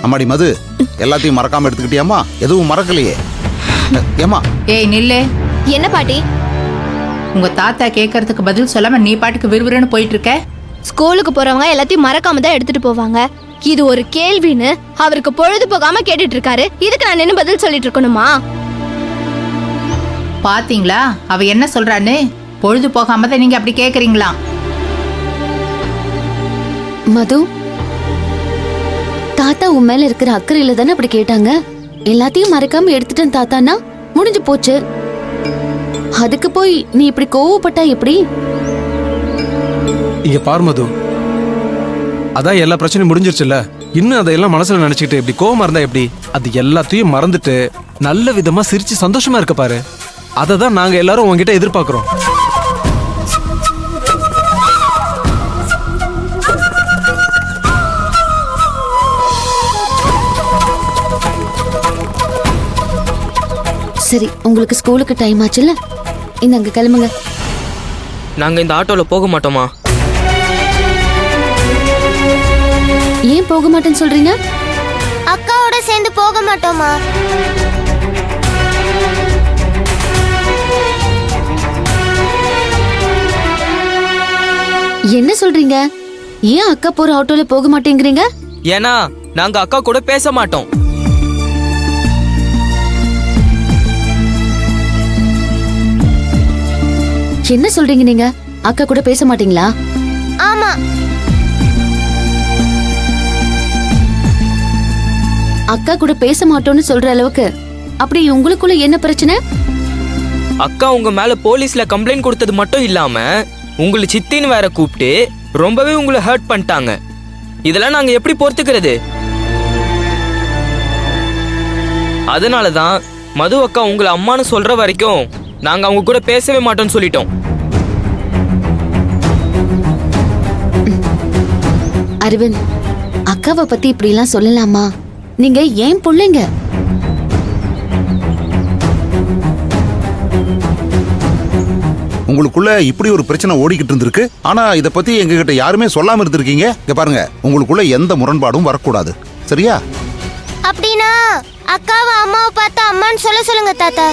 அம்மாடி மது, எல்லாத்தையும் மறக்காம எடுத்துக்கிட்டியாமா? எதுவும் மறக்கலையே? ஏமா? ஏய் நில்லு. என்ன பாட்டி? உங்க தாத்தா கேட்கறதுக்கு பதில் சொல்லாம நீ பாட்டுக்கு விறுவிறுன்னு போயிட்டு இருக்க. ஸ்கூலுக்கு போறவங்க எல்லாத்தையும் மறக்காம தான் எடுத்துட்டு போவாங்க. இது ஒரு கேள்வின்னு அவருக்கு பொழுது போகாம கேட்டுட்டு இருக்காரு. இதுக்கு நான் என்ன பதில் சொல்லிட்டு இருக்கணுமா? பாத்தீங்களா அவ என்ன சொல்றான்னு? பொழுது போகாம தான் நீங்க அப்படி கேக்குறீங்களா? மது, தாத்தா உன் மேல இருக்கிற அக்கறையில தானே அப்படி கேட்டாங்க. எல்லாத்தையும் மறக்காம எடுத்துட்டேன் தாத்தானா முடிஞ்சு போச்சு. அதுக்கு போய் நீ இப்படி கோவப்பட்டா எப்படி? இங்க பார் மது, அதான் எல்லா பிரச்சனையும் முடிஞ்சிருச்சுல்ல. இன்னும் அதையெல்லாம் மனசுல நினைச்சுக்கிட்டு இப்படி கோவமா இருந்தா எப்படி? அது எல்லாத்தையும் மறந்துட்டு நல்ல விதமா சிரிச்சு சந்தோஷமா இருக்க பாரு. அதை தான் நாங்க எல்லாரும் உங்ககிட்ட எதிர்பார்க்கிறோம். சரி, உங்களுக்கு ஸ்கூலுக்கு டைம் ஆச்சுல்ல, இந்தாங்க கிளம்புங்க. நாங்க இந்த ஆட்டோல போக மாட்டோமா? ஏன் போக மாட்டேன்னு சொல்றீங்க? அக்காவோட சேர்ந்து போக மாட்டோமா? என்ன சொல்றீங்க? ஏன் அக்கா போற ஆட்டோல போக மாட்டேங்கிறீங்க? ஏன்னா நாங்க அக்கா கூட பேச மாட்டோம். என்ன சொல்றீங்க நீங்க? அக்கா கூட பேச மாட்டீங்களா? ஆமா. அக்கா கூட பேச மாட்டோம்னு சொல்ற அளவுக்கு அப்படி உங்களுக்குள்ள என்ன பிரச்சனை? அக்கா உங்க மேல போலீஸ்ல கம்ப்ளைண்ட் கொடுத்தது மட்டும் இல்லாம உங்களை சித்தின்னு வேற கூப்பிட்டு ரொம்பவே உங்களை ஹர்ட் பண்ணிட்டாங்க. இதெல்லாம் நாங்க எப்படி பொறுத்துக்கிறது? அதனாலதான் மது அக்கா உங்களை அம்மான்னு சொல்ற வரைக்கும் நாங்க அவங்க கூட பேசவே மாட்டோம்னு சொல்லிட்டோம். அரவிந்த், அக்காவை பத்தி இப்படி எல்லாம் சொல்லலாமா? நீங்க ஏன் பிள்ளைங்க? உங்களுக்குள்ள இப்படி ஒரு பிரச்சனை ஓடிக்கிட்டு இருந்திருக்கு. ஆனா இத பத்தி எங்ககிட்ட யாருமே சொல்லாம இருந்திருக்கீங்க. இங்க பாருங்க, உங்களுக்குள்ள எந்த முரண்பாடும் வரக்கூடாது, சரியா? அப்படின்னா அக்காவை அம்மாவை பார்த்து அம்மான்னு சொல்லுங்க தாத்தா.